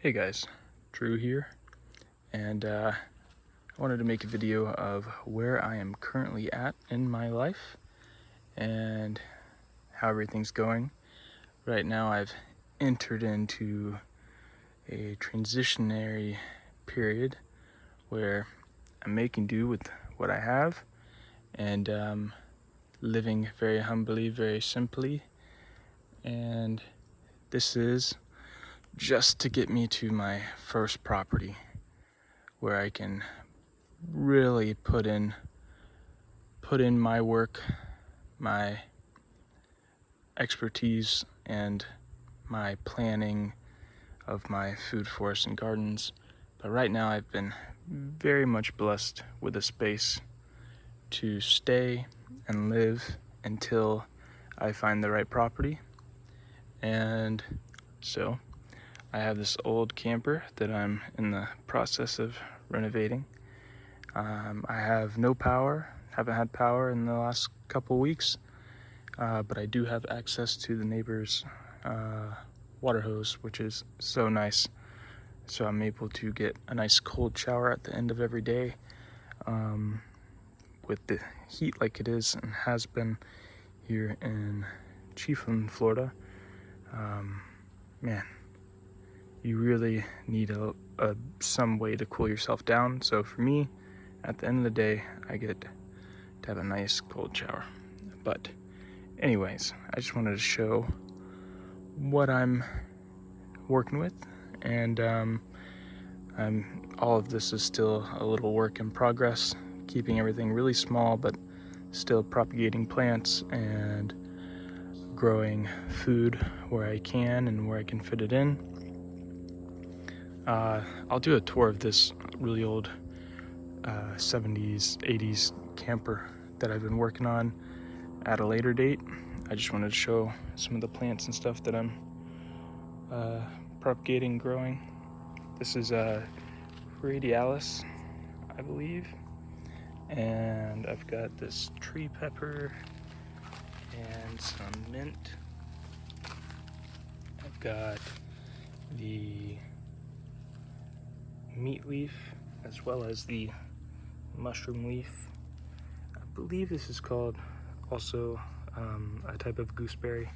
Hey guys, Drew here, and I wanted to make a video of where I am currently at in my life and how everything's going. Right now I've entered into a transitionary period where I'm making do with what I have and living very humbly, very simply, and this is just to get me to my first property where I can really put in my work, my expertise, and my planning of my food, forests, and gardens. But right now I've been very much blessed with a space to stay and live until I find the right property. And so I have this old camper that I'm in the process of renovating. I have no power, haven't had power in the last couple weeks, but I do have access to the neighbor's water hose, which is so nice. So I'm able to get a nice cold shower at the end of every day. With the heat like it is and has been here in Chiefland, Florida, man, you really need some way to cool yourself down. So for me, at the end of the day, I get to have a nice cold shower. But anyways, I just wanted to show what I'm working with, and all of this is still a little work in progress, keeping everything really small, but still propagating plants and growing food where I can and where I can fit it in. I'll do a tour of this really old 70s, 80s camper that I've been working on at a later date. I just wanted to show some of the plants and stuff that I'm propagating, growing. This is radialis, I believe, and I've got this tree pepper and some mint. I've got the meat leaf as well as the mushroom leaf. I believe this is called also a type of gooseberry,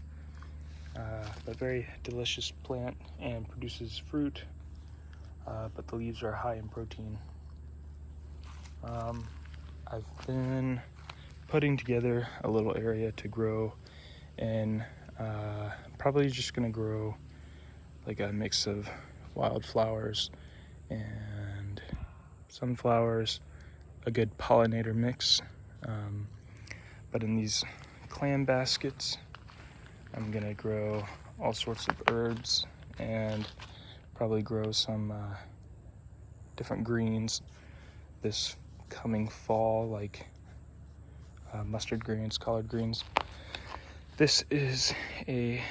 a very delicious plant and produces fruit, but the leaves are high in protein. I've been putting together a little area to grow in. Probably just gonna grow like a mix of wildflowers and sunflowers, a good pollinator mix. But in these clam baskets, I'm gonna grow all sorts of herbs and probably grow some different greens this coming fall, like mustard greens, collard greens. This is a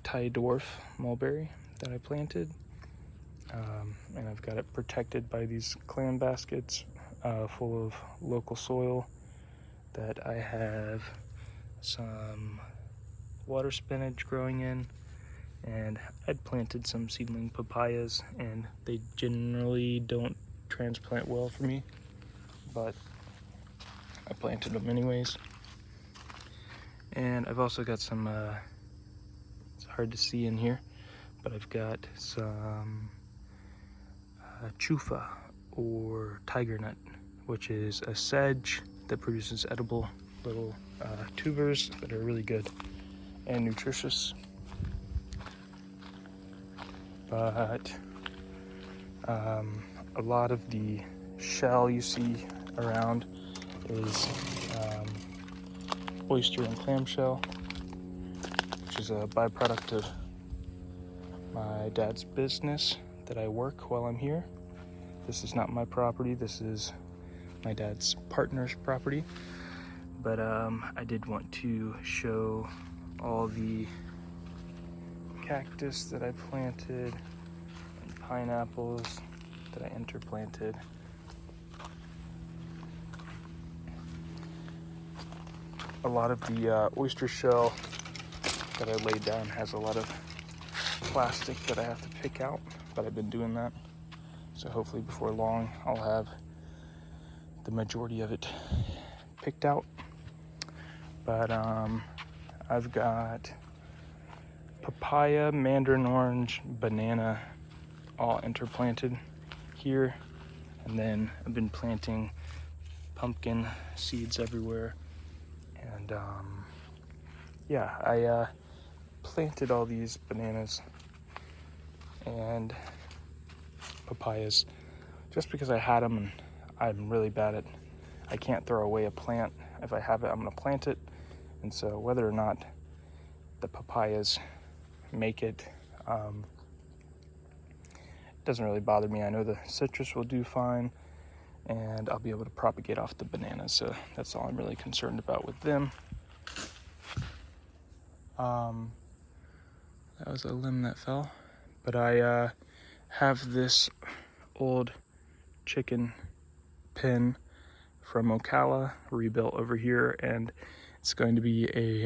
Thai dwarf mulberry that I planted, and I've got it protected by these clam baskets full of local soil that I have some water spinach growing in, and I'd planted some seedling papayas, and they generally don't transplant well for me, but I planted them anyways. And I've also got some, it's hard to see in here, but I've got some chufa or tiger nut, which is a sedge that produces edible little tubers that are really good and nutritious. But a lot of the shell you see around is oyster and clam shell, which is a byproduct of my dad's business that I work while I'm here. This is not my property, this is my dad's partner's property, but I did want to show all the cactus that I planted and pineapples that I interplanted. A lot of the oyster shell that I laid down has a lot of plastic that I have to pick out, but I've been doing that. So hopefully before long I'll have the majority of it picked out. But I've got papaya, mandarin orange, banana all interplanted here. And then I've been planting pumpkin seeds everywhere. And yeah, I planted all these bananas and papayas just because I had them, and I'm really bad at, I can't throw away a plant. If I have it, I'm gonna plant it. And so whether or not the papayas make it, doesn't really bother me. I know the citrus will do fine, and I'll be able to propagate off the bananas. So that's all I'm really concerned about with them. That was a limb that fell. But I have this old chicken pen from Ocala rebuilt over here, and it's going to be a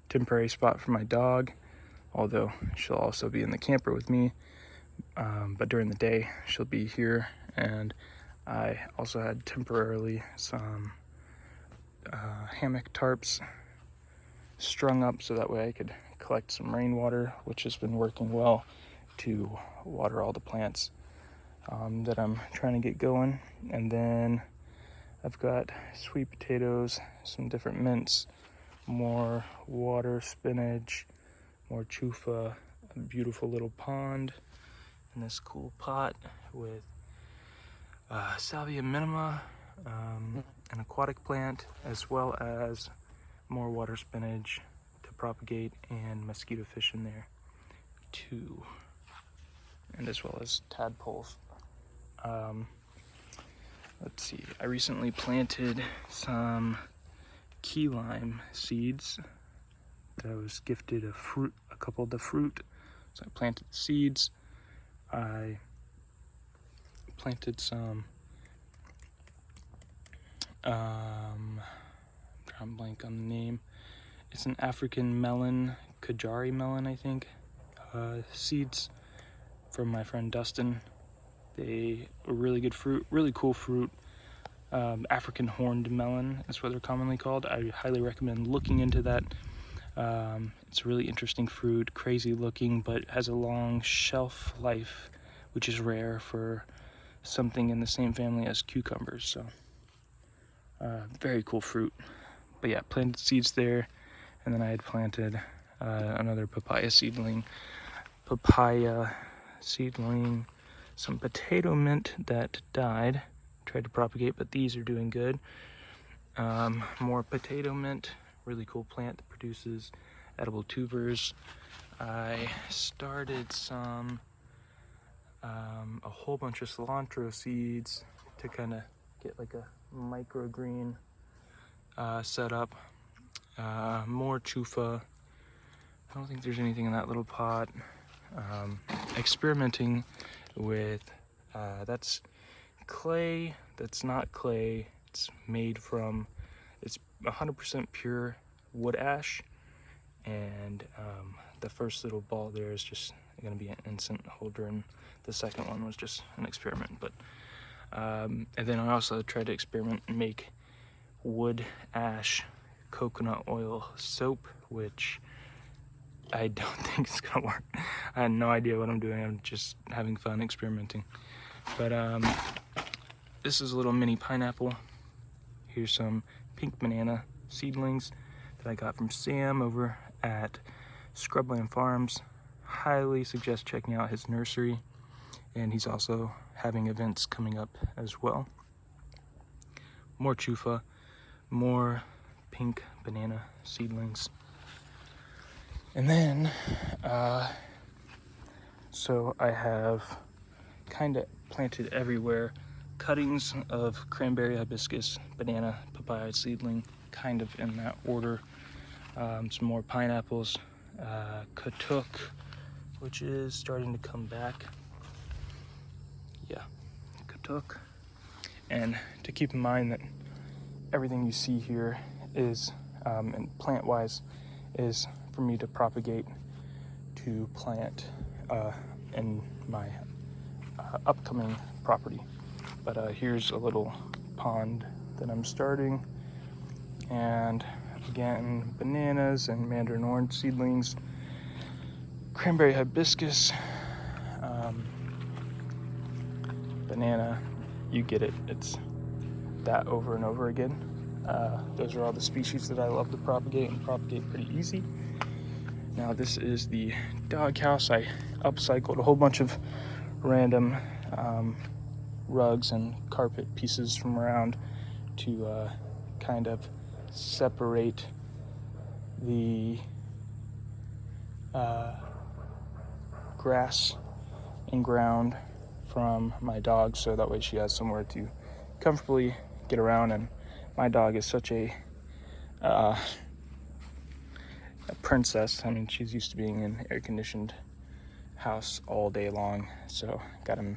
temporary spot for my dog, although she'll also be in the camper with me. But during the day she'll be here. And I also had temporarily some hammock tarps strung up so that way I could collect some rainwater, which has been working well to water all the plants that I'm trying to get going. And then I've got sweet potatoes, some different mints, more water spinach, more chufa, a beautiful little pond, and this cool pot with salvia minima, an aquatic plant, as well as more water spinach to propagate, and mosquito fish in there too, and as well as tadpoles. Let's see, I recently planted some key lime seeds that I was gifted a couple of the fruit. So I planted the seeds. I planted some I'm drawing a blank on the name. It's an African melon, Kajari melon, I think. Seeds from my friend Dustin. They are really good fruit, really cool fruit. African horned melon is what they're commonly called. I highly recommend looking into that. It's a really interesting fruit, crazy looking, but has a long shelf life, which is rare for something in the same family as cucumbers. So very cool fruit. But yeah, planted seeds there, and then I had planted another papaya seedling, some potato mint that died. Tried to propagate, but these are doing good. More potato mint, really cool plant that produces edible tubers. I started some a whole bunch of cilantro seeds to kind of get like a microgreen set up. More chufa. I don't think there's anything in that little pot. Experimenting with that's clay that's not clay. It's made from, it's 100% pure wood ash, and the first little ball there is just going to be an incense holder, and the second one was just an experiment. But and then I also tried to experiment and make wood ash coconut oil soap, which I don't think is gonna work. I had no idea what I'm doing. I'm just having fun experimenting. But this is a little mini pineapple. Here's some pink banana seedlings that I got from Sam over at Scrubland Farms. Highly suggest checking out his nursery, and he's also having events coming up as well. More chufa, more pink banana seedlings. And then, so I have kind of planted everywhere cuttings of cranberry, hibiscus, banana, papaya seedling, kind of in that order. Some more pineapples, katuk, which is starting to come back. Yeah, katuk. And to keep in mind that everything you see here is, and plant-wise, is for me to propagate to plant in my upcoming property. But here's a little pond that I'm starting, and again, bananas and mandarin orange seedlings, cranberry hibiscus, banana, you get it, it's that over and over again. Those are all the species that I love to propagate, and propagate pretty easy. Now this is the doghouse. I upcycled a whole bunch of random rugs and carpet pieces from around to kind of separate the grass and ground from my dog, so that way she has somewhere to comfortably get around. And my dog is such a princess. I mean, she's used to being in an air-conditioned house all day long, so gotta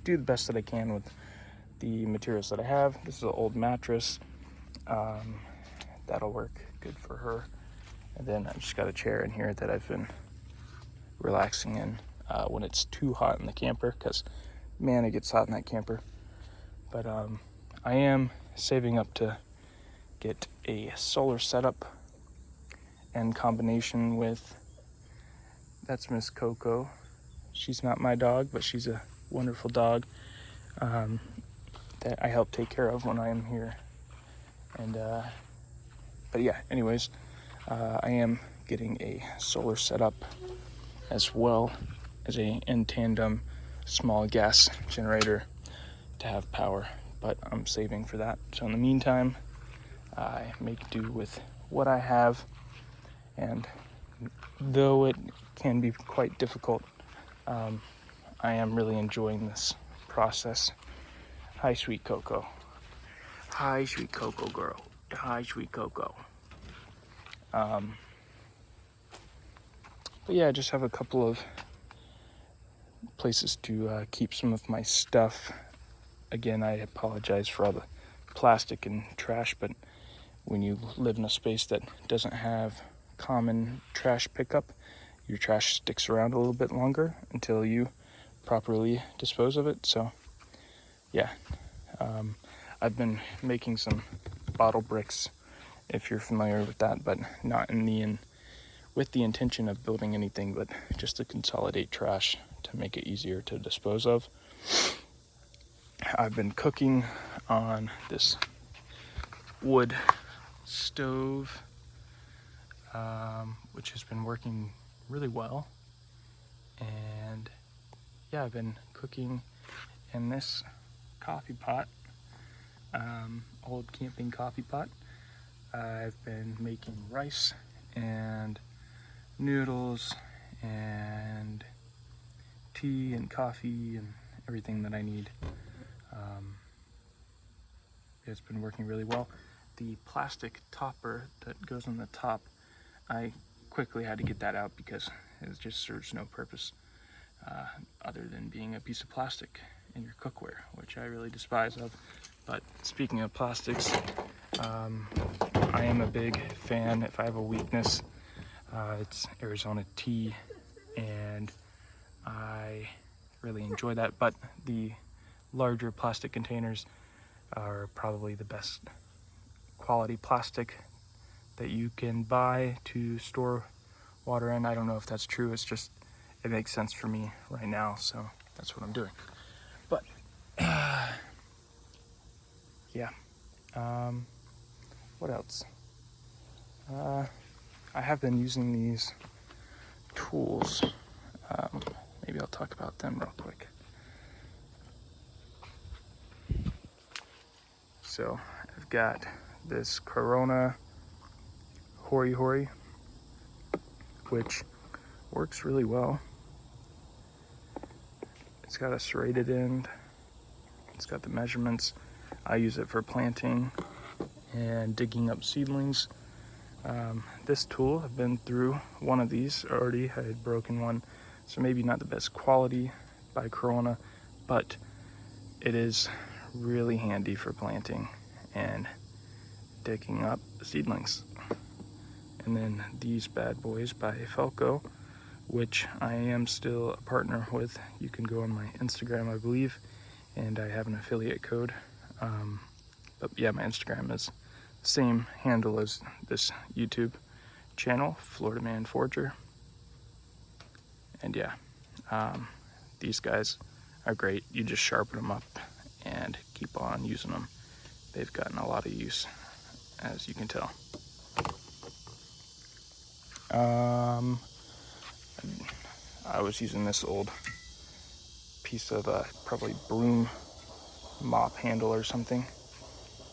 do the best that I can with the materials that I have. This is an old mattress. That'll work good for her. And then I just got a chair in here that I've been relaxing in when it's too hot in the camper, because man, it gets hot in that camper. But I am saving up to get a solar setup in combination with, that's Miss Coco. She's not my dog, but she's a wonderful dog that I help take care of when I am here. And but yeah, anyways, I am getting a solar setup as well as a in tandem small gas generator to have power, but I'm saving for that. So in the meantime, I make do with what I have, and though it can be quite difficult, I am really enjoying this process. Hi, sweet Coco. Hi, sweet Coco girl. Hi, sweet Coco. But yeah, I just have a couple of places to keep some of my stuff. Again, I apologize for all the plastic and trash, but when you live in a space that doesn't have common trash pickup, your trash sticks around a little bit longer until you properly dispose of it. So yeah, I've been making some bottle bricks, if you're familiar with that, but not with the intention of building anything, but just to consolidate trash to make it easier to dispose of. I've been cooking on this wood stove, which has been working really well. And yeah, I've been cooking in this coffee pot, old camping coffee pot. I've been making rice and noodles and tea and coffee and everything that I need. It's been working really well. The plastic topper that goes on the top, I quickly had to get that out because it just serves no purpose other than being a piece of plastic in your cookware, which I really despise of. But speaking of plastics, I am a big fan. If I have a weakness, it's Arizona tea, and I really enjoy that. But the larger plastic containers are probably the best quality plastic that you can buy to store water in. I don't know if that's true. It's just, it makes sense for me right now, so that's what I'm doing. But yeah, what else? I have been using these tools. Maybe I'll talk about them real quick. So I've got this Corona Hori Hori, which works really well. It's got a serrated end. It's got the measurements. I use it for planting and digging up seedlings. This tool, I've been through one of these already. I had broken one, so maybe not the best quality by Corona, but it is really handy for planting and digging up seedlings. And then these bad boys by Felco, which I am still a partner with. You can go on my Instagram, I believe, and I have an affiliate code. But yeah, my Instagram is the same handle as this YouTube channel, Florida Man Forger. And yeah, these guys are great. You just sharpen them up and keep on using them. They've gotten a lot of use, as you can tell. I was using this old piece of probably broom mop handle or something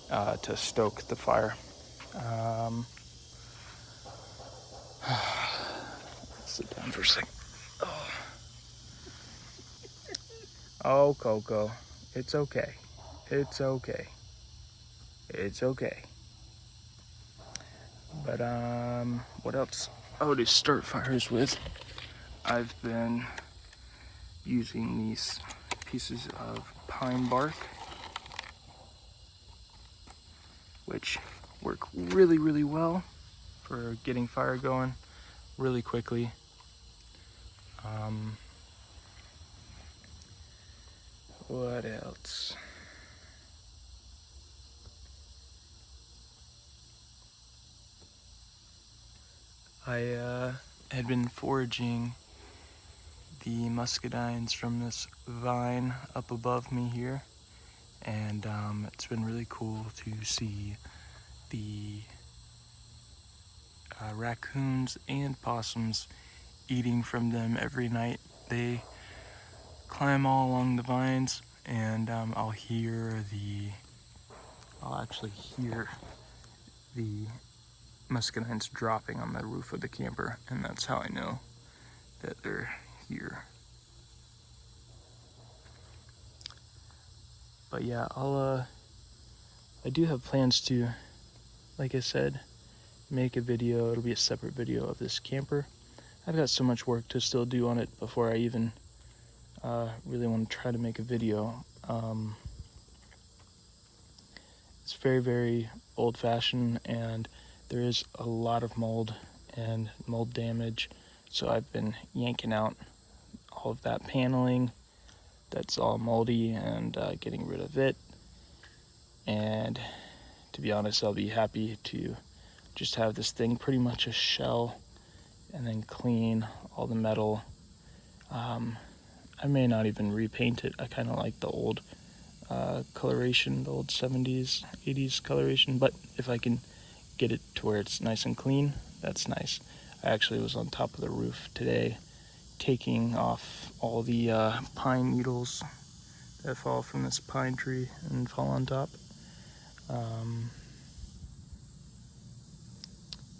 to stoke the fire. Sit down for a second. Oh, Coco, it's okay. It's okay. It's okay. But what else? Oh, to start fires with, I've been using these pieces of pine bark, which work really, really well for getting fire going really quickly. What else? I had been foraging the muscadines from this vine up above me here, and it's been really cool to see the raccoons and possums eating from them every night. They climb all along the vines, and I'll actually hear the muscadines dropping on the roof of the camper, and that's how I know that they're here. But yeah, I do have plans to, like I said, make a video. It'll be a separate video of this camper. I've got so much work to still do on it before I even really want to try to make a video. It's very, very old-fashioned, and there is a lot of mold and mold damage, so I've been yanking out all of that paneling that's all moldy and getting rid of it. And to be honest, I'll be happy to just have this thing pretty much a shell and then clean all the metal. I may not even repaint it. I kind of like the old coloration, the old 70s, 80s coloration, but if I can get it to where it's nice and clean, that's nice. I actually was on top of the roof today taking off all the pine needles that fall from this pine tree and fall on top. But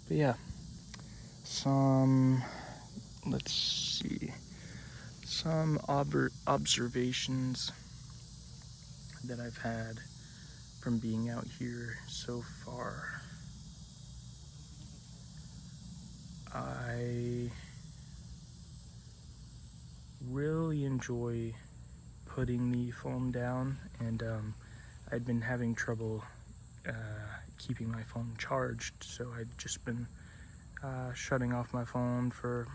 yeah, let's see, some observations that I've had from being out here so far. I really enjoy putting the phone down, and I'd been having trouble keeping my phone charged, so I'd just been shutting off my phone for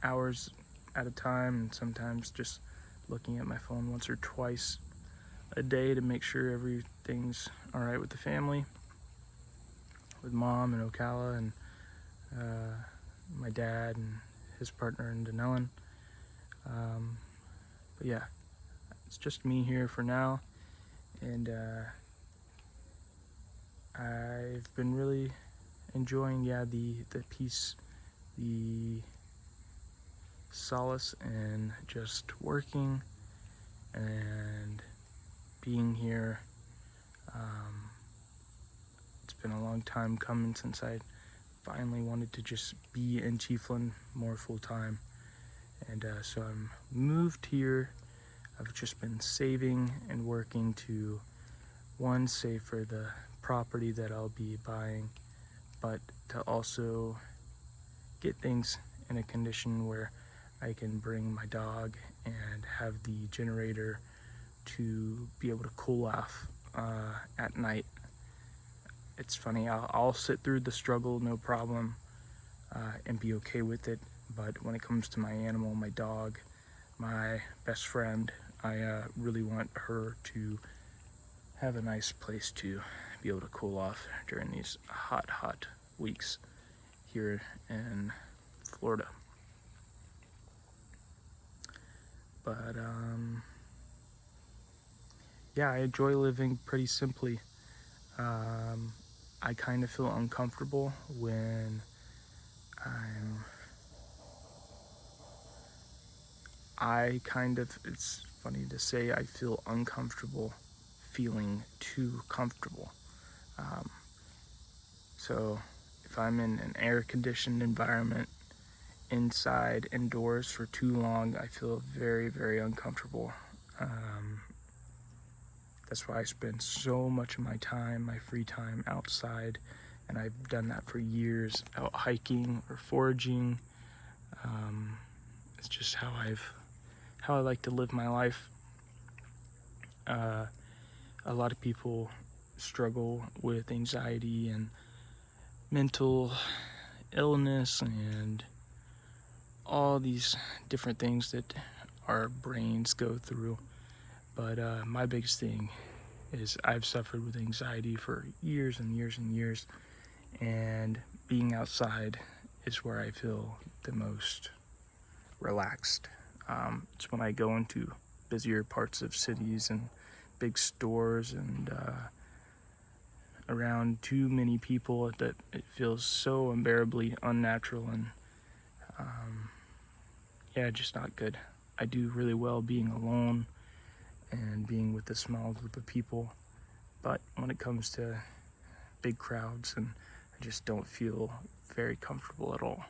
hours at a time, and sometimes just looking at my phone once or twice a day to make sure everything's all right with the family, with Mom and Ocala and my dad and his partner and Denellen. But yeah, it's just me here for now, and I've been really enjoying the peace, the solace in just working and being here. It's been a long time coming since I finally wanted to just be in Chiefland more full time, and so I'm moved here. I've just been saving and working to, one, save for the property that I'll be buying, but to also get things in a condition where I can bring my dog and have the generator to be able to cool off at night. It's funny, I'll sit through the struggle, no problem, and be okay with it. But when it comes to my animal, my dog, my best friend, I really want her to have a nice place to be able to cool off during these hot weeks here in Florida. But yeah, I enjoy living pretty simply. I kind of feel uncomfortable when it's funny to say, I feel uncomfortable feeling too comfortable. So if I'm in an air-conditioned environment, indoors for too long, I feel very uncomfortable. That's why I spend so much of my time, my free time, outside, and I've done that for years, out hiking or foraging. It's just how I like to live my life. A lot of people struggle with anxiety and mental illness and all these different things that our brains go through. But my biggest thing is I've suffered with anxiety for years and years, and being outside is where I feel the most relaxed. It's when I go into busier parts of cities and big stores and around too many people that it feels so unbearably unnatural and yeah, just not good. I do really well being alone and being with a small group of people, but when it comes to big crowds, and I just don't feel very comfortable at all.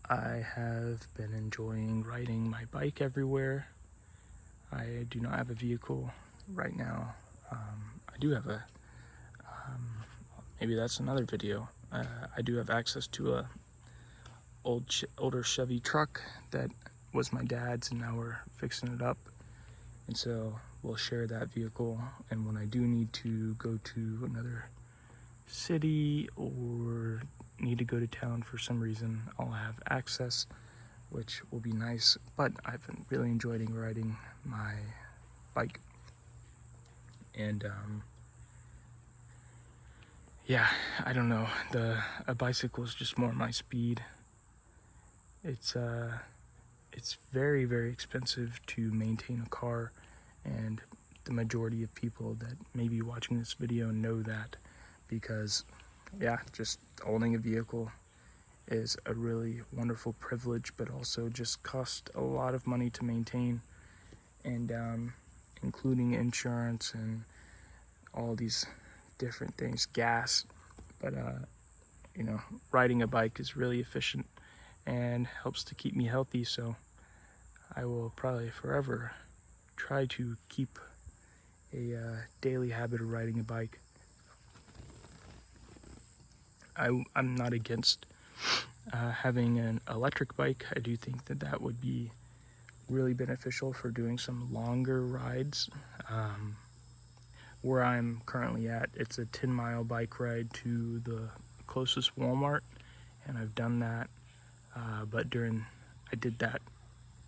I have been enjoying riding my bike everywhere. I do not have a vehicle right now. I do have maybe that's another video. I do have access to a older Chevy truck that was my dad's, and now we're fixing it up. And so we'll share that vehicle. And when I do need to go to another city or need to go to town for some reason, I'll have access, which will be nice. But I've been really enjoying riding my bike. And yeah, I don't know, a bicycle is just more my speed. It's very expensive to maintain a car, and the majority of people that may be watching this video know that, because yeah, just owning a vehicle is a really wonderful privilege, but also just costs a lot of money to maintain, and including insurance and all these different things, gas. But you know, riding a bike is really efficient and helps to keep me healthy, so I will probably forever try to keep a daily habit of riding a bike. I'm not against having an electric bike. I do think that that would be really beneficial for doing some longer rides. Where I'm currently at, it's a 10-mile bike ride to the closest Walmart, and I've done that. But I did that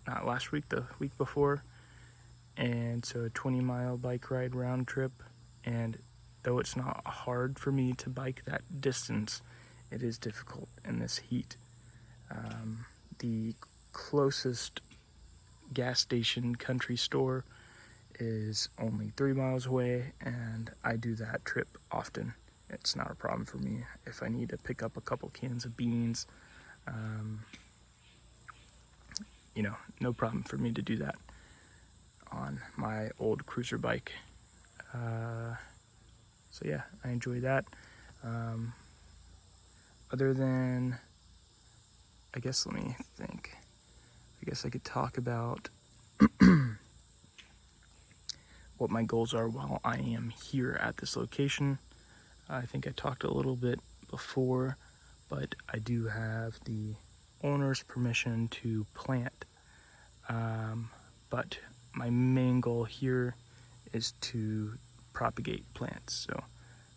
not last week, the week before, and so a 20-mile bike ride round trip. And though it's not hard for me to bike that distance, it is difficult in this heat. The closest gas station country store is only 3 miles away, and I do that trip often. It's not a problem for me. If I need to pick up a couple cans of beans, you know, no problem for me to do that on my old cruiser bike. So yeah, I enjoy that. Other than, I guess, let me think. I guess I could talk about what my goals are while I am here at this location. I think I talked a little bit before, but I do have the owner's permission to plant. But my main goal here is to propagate plants. So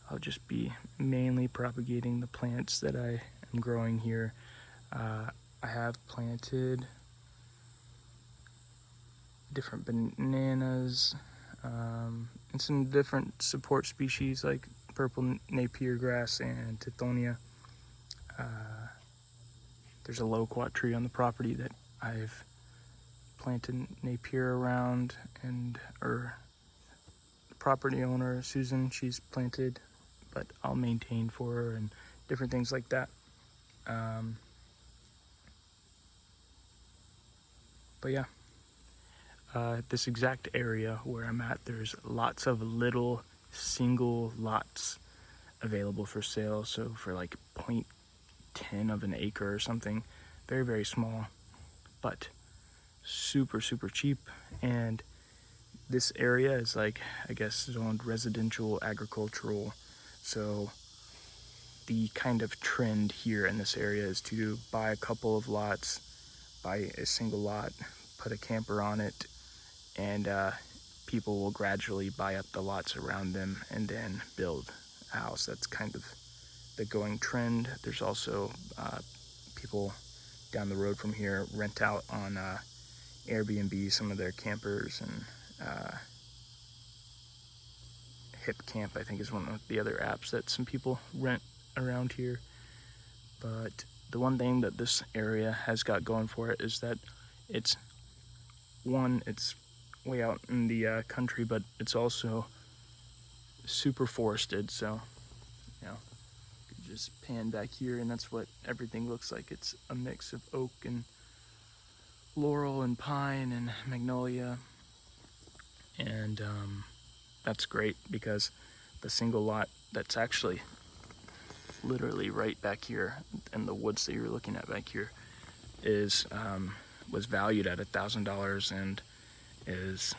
I'll just be mainly propagating the plants that I am growing here. I have planted different bananas and some different support species like purple Napier grass and Tithonia. There's a loquat tree on the property that I've planted Napier around, and the property owner Susan, she's planted, but I'll maintain for her and different things like that. But yeah, this exact area where I'm at, there's lots of little single lots available for sale. So for like 0.10 of an acre or something, very, very small, but super, super cheap. And this area is like, I guess, zoned residential agricultural. So the kind of trend here in this area is to buy a couple of lots, buy a single lot, put a camper on it, and people will gradually buy up the lots around them and then build a house. That's kind of the going trend. There's also people down the road from here rent out on Airbnb some of their campers, and HipCamp, I think, is one of the other apps that some people rent around here. But the one thing that this area has got going for it is that it's way out in the country, but it's also super forested. So, you know, you can just pan back here, and that's what everything looks like. It's a mix of oak and laurel and pine and magnolia, and that's great because the single lot that's actually literally right back here in the woods that you're looking at back here is was valued at $1,000 and is,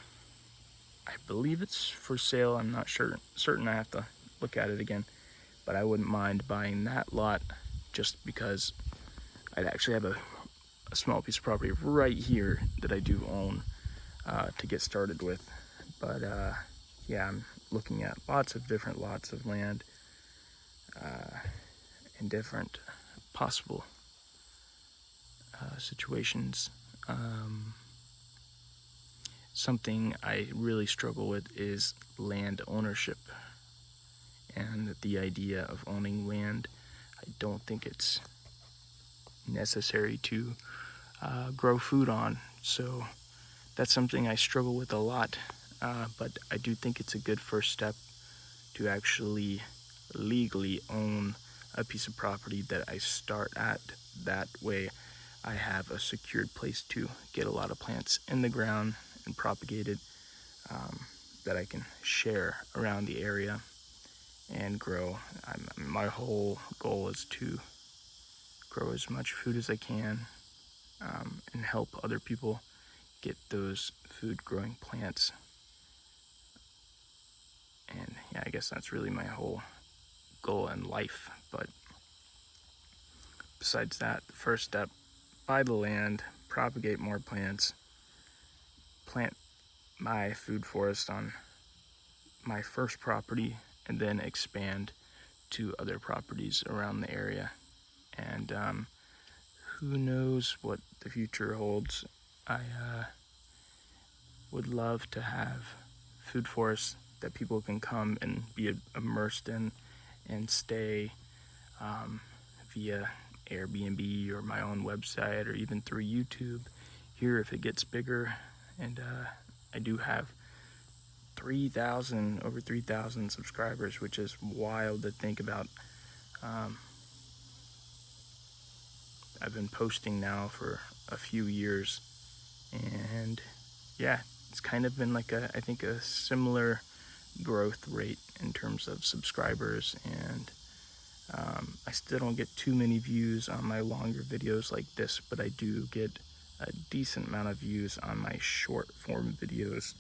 I believe it's for sale. I'm not certain. I have to look at it again, but I wouldn't mind buying that lot just because I'd actually have a small piece of property right here that I do own to get started with. But yeah, I'm looking at lots of different lots of land in different possible situations. Something I really struggle with is land ownership and the idea of owning land. I don't think it's necessary to grow food on, so that's something I struggle with a lot, but I do think it's a good first step to actually legally own a piece of property that I start at. That way I have a secured place to get a lot of plants in the ground and propagated that I can share around the area and grow. My whole goal is to grow as much food as I can and help other people get those food growing plants. And yeah, I guess that's really my whole goal in life. But besides that, the first step, buy the land, propagate more plants, plant my food forest on my first property, and then expand to other properties around the area. And who knows what the future holds. I would love to have food forests that people can come and be immersed in and stay via Airbnb or my own website or even through YouTube here if it gets bigger. And I do have over 3,000 subscribers, which is wild to think about. I've been posting now for a few years, and yeah, it's kind of been like I think a similar growth rate in terms of subscribers, and I still don't get too many views on my longer videos like this, but I do get a decent amount of views on my short form videos,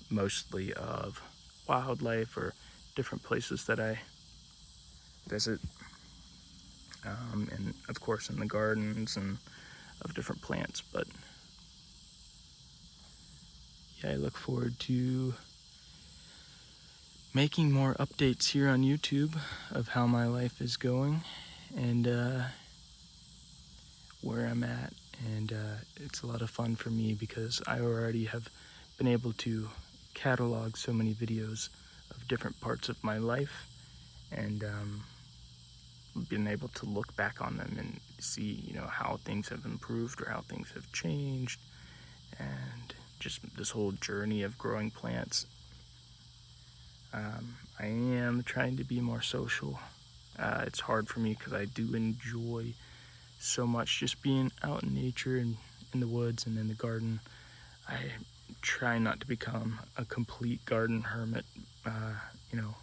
mostly of wildlife or different places that I visit, and of course in the gardens and of different plants. But yeah, I look forward to making more updates here on YouTube of how my life is going, and where I'm at, and it's a lot of fun for me because I already have been able to catalog so many videos of different parts of my life, and been able to look back on them and see, you know, how things have improved or how things have changed, and just this whole journey of growing plants. I am trying to be more social. It's hard for me because I do enjoy so much just being out in nature and in the woods and in the garden. I try not to become a complete garden hermit, you know,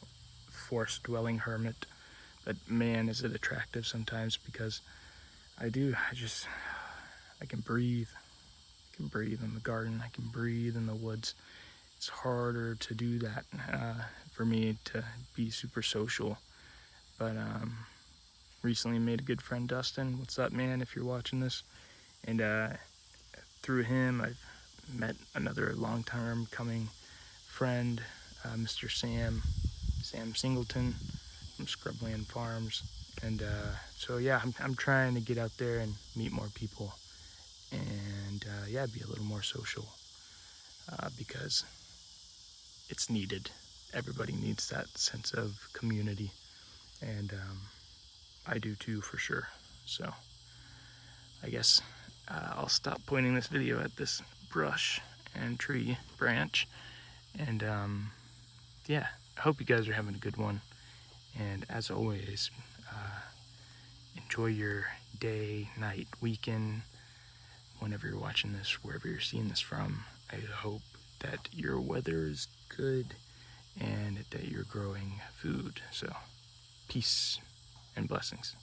forest dwelling hermit. But man, is it attractive sometimes because I can breathe. I can breathe in the garden. I can breathe in the woods. It's harder to do that for me to be super social. But recently made a good friend, Dustin. What's up, man, if you're watching this? And through him, I've met another long-term coming friend, Mr. Sam Singleton from Scrubland Farms. And so yeah, I'm trying to get out there and meet more people, and yeah, be a little more social because it's needed. Everybody needs that sense of community, and I do too, for sure. So I guess I'll stop pointing this video at this brush and tree branch, and yeah, I hope you guys are having a good one. And as always, enjoy your day, night, weekend, whenever you're watching this, wherever you're seeing this from. I hope that your weather is good and that you're growing food. So peace and blessings.